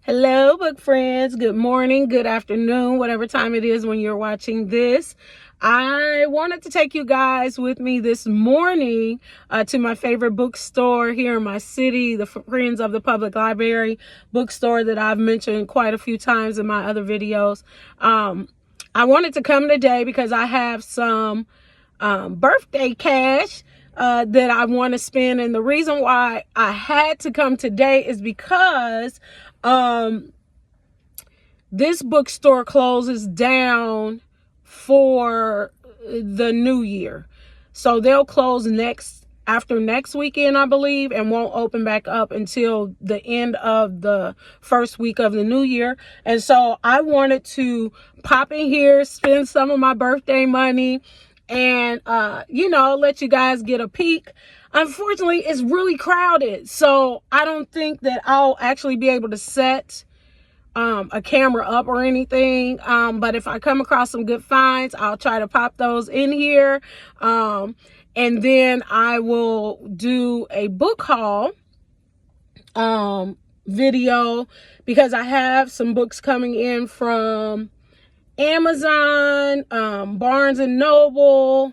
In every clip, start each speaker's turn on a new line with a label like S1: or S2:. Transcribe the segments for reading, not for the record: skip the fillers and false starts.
S1: Hello, book friends. Good morning, good afternoon, whatever time it is when you're watching this. I wanted to take you guys with me this morning to my favorite bookstore here in my city, the Friends of the Public Library bookstore that I've mentioned quite a few times in my other videos. I wanted to come today because I have some birthday cash that I want to spend. And the reason why I had to come today is because this bookstore closes down for the new year. So they'll close after next weekend, I believe, and won't open back up until the end of the first week of the new year. And so I wanted to pop in here, spend some of my birthday money, and let you guys get a peek. Unfortunately, it's really crowded, so I don't think that I'll actually be able to set a camera up or anything, but if I come across some good finds, I'll try to pop those in here, and then I will do a book haul video, because I have some books coming in from Amazon, Barnes and Noble.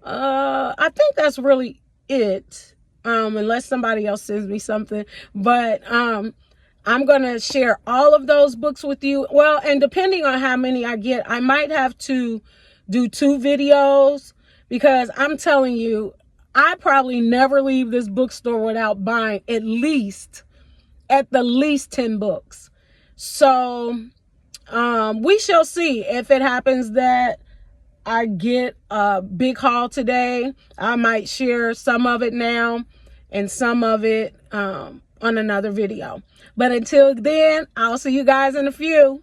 S1: I think that's really it, unless somebody else sends me something. But I'm going to share all of those books with you. Well, and depending on how many I get, I might have to do 2 videos, because I'm telling you, I probably never leave this bookstore without buying at the least 10 books. So we shall see. If it happens that I get a big haul today, I might share some of it now and some of it on another video. But until then, I'll see you guys in a few.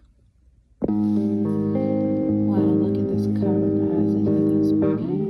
S1: Wow, look at this cover, guys. Isn't this beautiful?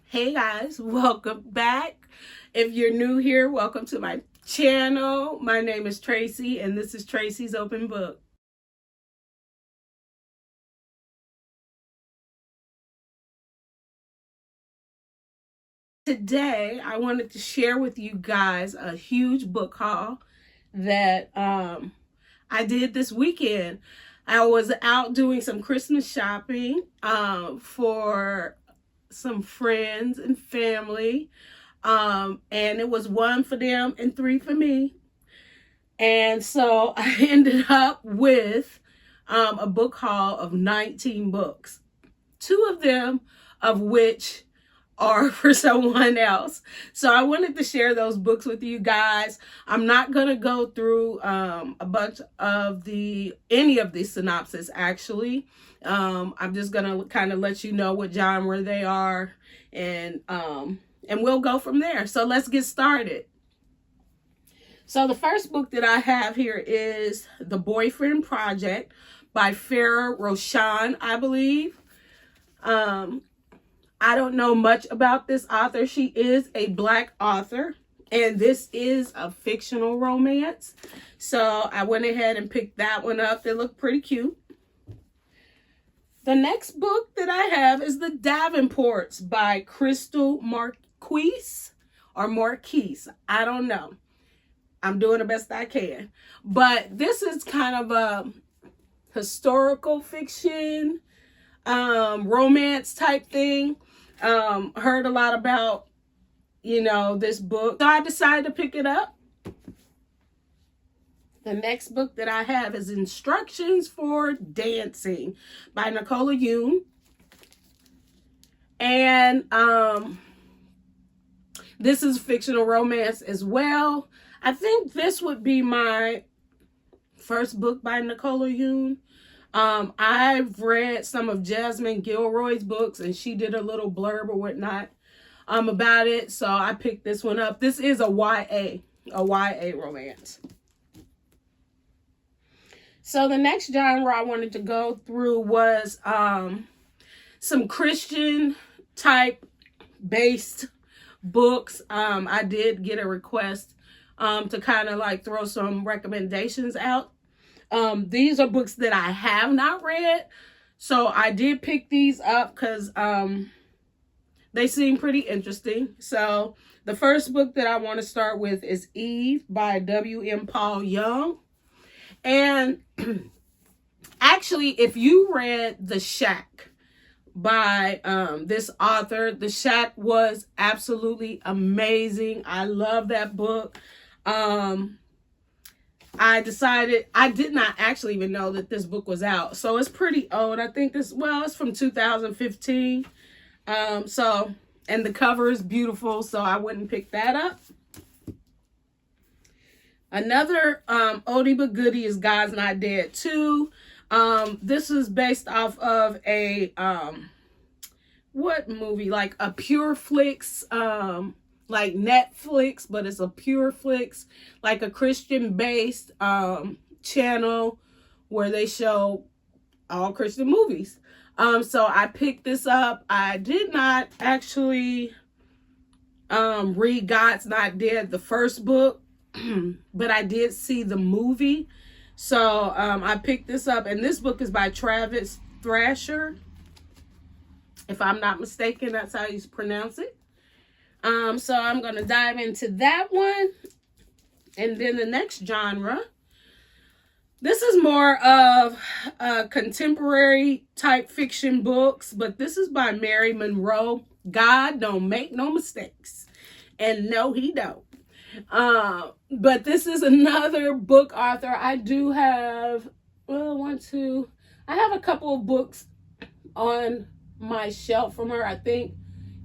S1: Hey guys, welcome back. If you're new here, welcome to my channel. My name is Tracy, and this is Tracy's Open Book. Today, I wanted to share with you guys a huge book haul that I did this weekend. I was out doing some Christmas shopping for some friends and family, and it was 1 for them and 3 for me. And so I ended up with a book haul of 19 books, 2 of them of which are for someone else. So I wanted to share those books with you guys. I'm not going to go through a bunch of any of the synopsis, actually. I'm just going to kind of let you know what genre they are, and we'll go from there. So let's get started. So the first book that I have here is The Boyfriend Project by Farah Roshan, I believe. I don't know much about this author. She is a Black author, and this is a fictional romance. So I went ahead and picked that one up. It looked pretty cute. The next book that I have is The Davenports by Crystal Marquise or Marquise. I don't know. I'm doing the best I can. But this is kind of a historical fiction, romance type thing. Heard a lot about, this book. So I decided to pick it up. The next book that I have is Instructions for Dancing by Nicola Yoon. And this is fictional romance as well. I think this would be my first book by Nicola Yoon. I've read some of Jasmine Gilroy's books, and she did a little blurb or whatnot about it. So I picked this one up. This is a YA romance. So the next genre I wanted to go through was some Christian type based books. I did get a request to kind of like throw some recommendations out. These are books that I have not read, so I did pick these up because they seem pretty interesting. So the first book that I want to start with is Eve by W.M. Paul Young. And actually, if you read The Shack by this author, The Shack was absolutely amazing. I love that book. I did not actually even know that this book was out. So it's pretty old. I think it's from 2015. And the cover is beautiful, so I wouldn't pick that up. Another oldie but goodie is God's Not Dead 2. This is based off of a, what movie? Like a Pure Flix, like Netflix, but it's a Pure Flix, like a Christian-based channel where they show all Christian movies. So I picked this up. I did not actually read God's Not Dead, the first book, but I did see the movie. So I picked this up, and this book is by Travis Thrasher. If I'm not mistaken, that's how you pronounce it. So I'm going to dive into that one. And then the next genre, this is more of contemporary type fiction books, but this is by Mary Monroe. God don't make no mistakes. And no, he don't. But this is another book author. I do have, I have a couple of books on my shelf from her. I think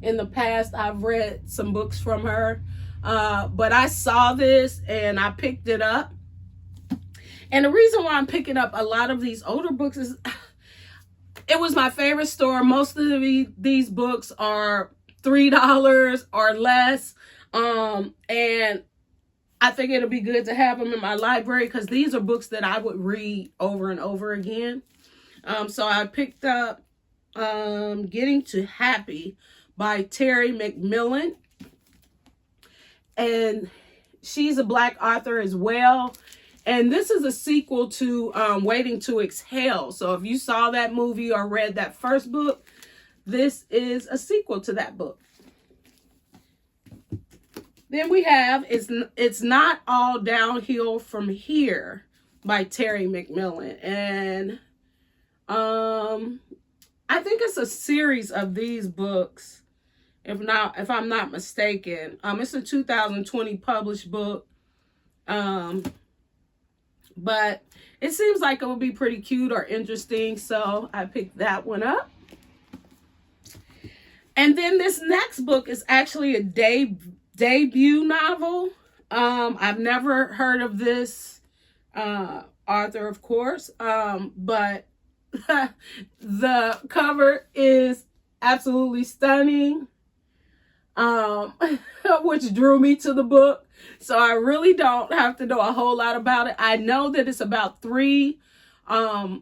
S1: in the past I've read some books from her. But I saw this and I picked it up. And the reason why I'm picking up a lot of these older books is it was my favorite store. Most of these books are $3 or less. And I think it'll be good to have them in my library because these are books that I would read over and over again. So I picked up Getting to Happy by Terry McMillan. And she's a Black author as well. And this is a sequel to Waiting to Exhale. So if you saw that movie or read that first book, this is a sequel to that book. Then we have It's Not All Downhill From Here by Terry McMillan. And I think it's a series of these books, if I'm not mistaken. It's a 2020 published book. But it seems like it would be pretty cute or interesting, so I picked that one up. And then this next book is actually a debut novel. I've never heard of this author, of course, but the cover is absolutely stunning, which drew me to the book. So I really don't have to know a whole lot about it. I know that it's about three friends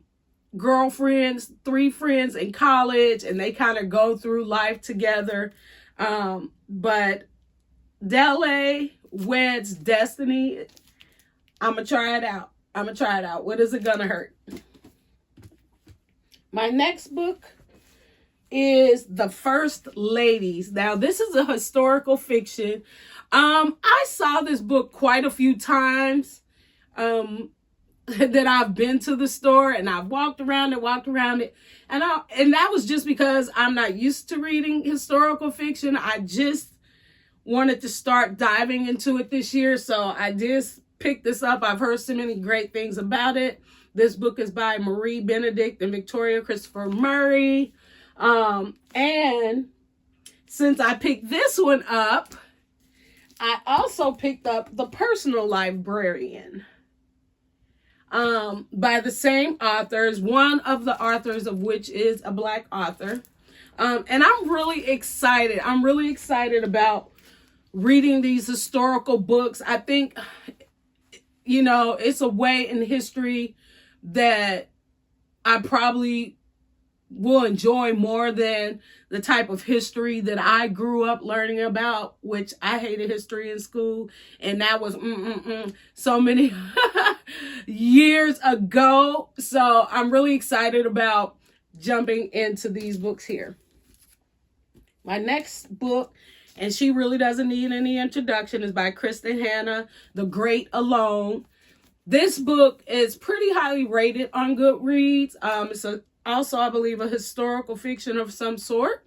S1: in college, and they kind of go through life together. But Dele Weds Destiny, I'm going to try it out. What is it going to hurt? My next book is The First Ladies. Now, this is a historical fiction. I saw this book quite a few times that I've been to the store, and I've walked around it. And that was just because I'm not used to reading historical fiction. I just wanted to start diving into it this year. So I just picked this up. I've heard so many great things about it. This book is by Marie Benedict and Victoria Christopher Murray. And since I picked this one up, I also picked up The Personal Librarian by the same authors, one of the authors of which is a Black author. And I'm really excited. I'm really excited about reading these historical books. I think, you know, it's a way in history that I probably will enjoy more than the type of history that I grew up learning about, which I hated history in school. And that was so many years ago. So I'm really excited about jumping into these books here. My next book, and she really doesn't need any introduction, is by Kristen Hanna, The Great Alone. This book is pretty highly rated on Goodreads. It's also, I believe, a historical fiction of some sort.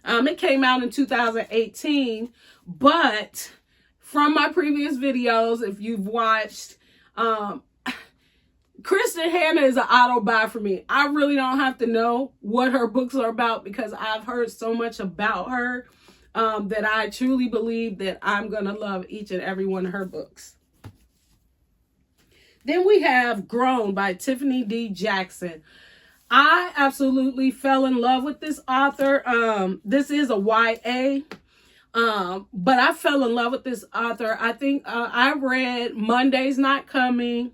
S1: It came out in 2018, but from my previous videos, if you've watched, Kristen Hanna is an auto buy for me. I really don't have to know what her books are about because I've heard so much about her that I truly believe that I'm going to love each and every one of her books. Then we have Grown by Tiffany D. Jackson. I absolutely fell in love with this author. This is a YA, but I fell in love with this author. I think I read Monday's Not Coming,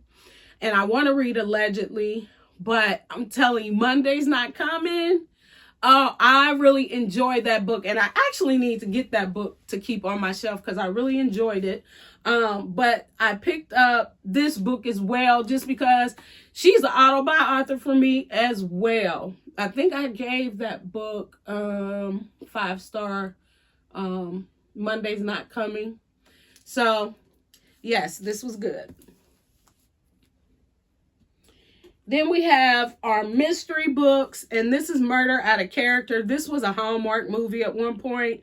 S1: and I want to read Allegedly, but I'm telling you, Monday's Not Coming. Oh, I really enjoyed that book, and I actually need to get that book to keep on my shelf because I really enjoyed it. But I picked up this book as well just because she's an auto buy author for me as well. I think I gave that book 5-star. Monday's Not Coming. So, yes, this was good. Then we have our mystery books, and this is Murder Out of Character. This was a Hallmark movie at one point.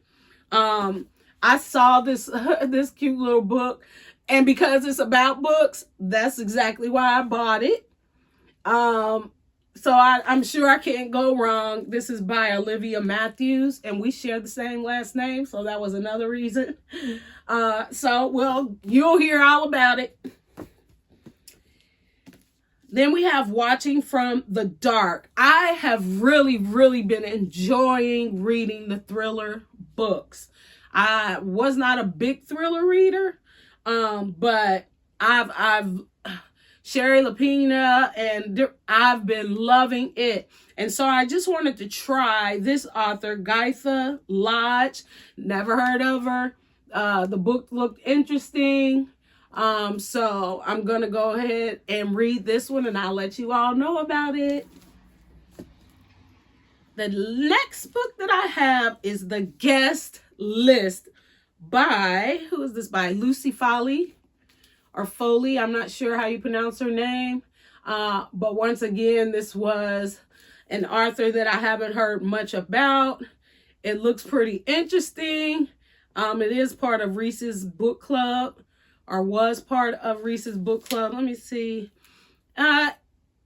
S1: I saw this this cute little book, and because it's about books, that's exactly why I bought it. So I'm sure I can't go wrong. This is by Olivia Matthews, and we share the same last name, so that was another reason. Well, you'll hear all about it. Then we have Watching from the Dark. I have really been enjoying reading the thriller books. I was not a big thriller reader, but I've Sherry Lapina, and I've been loving it. And so I just wanted to try this author, Gaitha Lodge. Never heard of her. The book looked interesting. So I'm going to go ahead and read this one, and I'll let you all know about it. The next book that I have is The Guest List by, who is this by? Lucy Foley or Foley. I'm not sure how you pronounce her name. But once again, this was an author that I haven't heard much about. It looks pretty interesting. It is part of Reese's Book Club, or was part of Reese's Book Club. Let me see.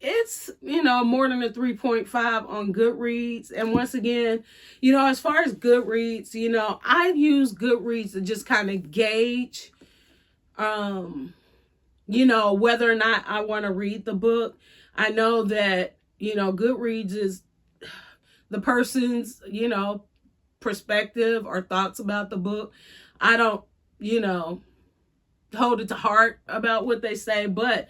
S1: It's, more than a 3.5 on Goodreads. And once again, as far as Goodreads, I use Goodreads to just kind of gauge, whether or not I want to read the book. I know that, Goodreads is the person's, perspective or thoughts about the book. I don't, hold it to heart about what they say, but,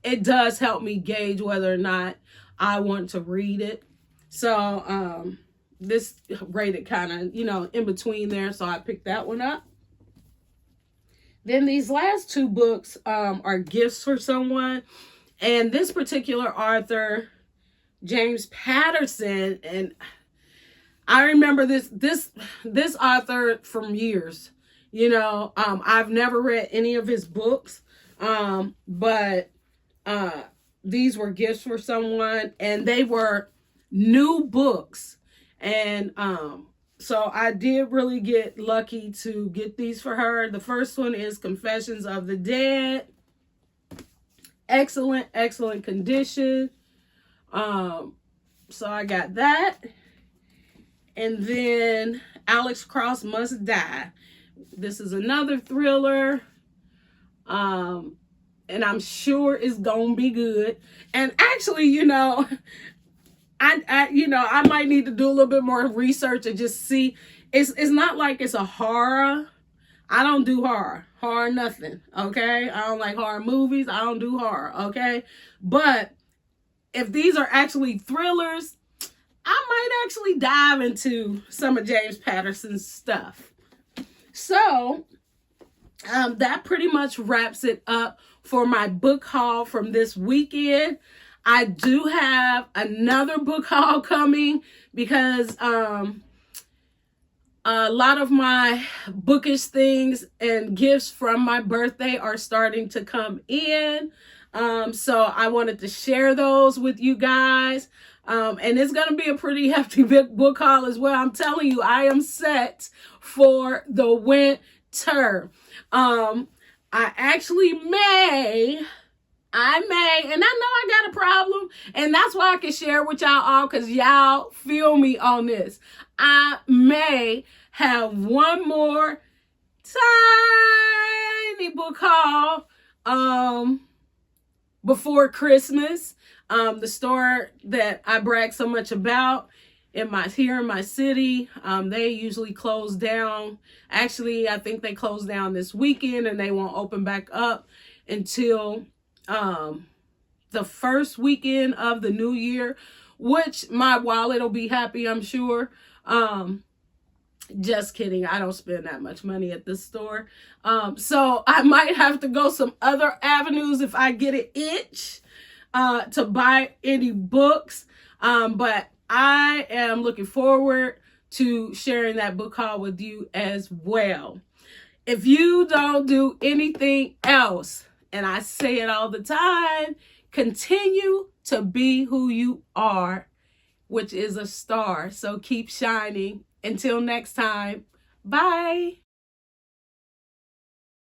S1: it does help me gauge whether or not I want to read it. So, this rated kind of, in between there. So I picked that one up. Then these last two books are gifts for someone. And this particular author, James Patterson, and I remember this author from years. I've never read any of his books, but these were gifts for someone, and they were new books. And So I did really get lucky to get these for her. The first one is Confessions of the Dead. Excellent, excellent condition. So I got that. And then Alex Cross Must Die. This is another thriller. And I'm sure it's gonna be good. And actually, I might need to do a little bit more research and just see. It's not like it's a horror. I don't do horror. Horror nothing. Okay? I don't like horror movies. I don't do horror. Okay? But if these are actually thrillers, I might actually dive into some of James Patterson's stuff. So that pretty much wraps it up for my book haul from this weekend. I do have another book haul coming because a lot of my bookish things and gifts from my birthday are starting to come in. So I wanted to share those with you guys. And it's going to be a pretty hefty book haul as well. I'm telling you, I am set for the winter. I actually and I know I got a problem, and that's why I can share with y'all all, because y'all feel me on this. I may have one more tiny book haul before Christmas. The store that I brag so much about here in my city, they usually close down. Actually, I think they closed down this weekend, and they won't open back up until the first weekend of the new year, which my wallet will be happy, I'm sure. Just kidding. I don't spend that much money at this store. So I might have to go some other avenues if I get an itch to buy any books. But I am looking forward to sharing that book haul with you as well. If you don't do anything else, and I say it all the time, continue to be who you are, which is a star. So keep shining. Until next time, bye.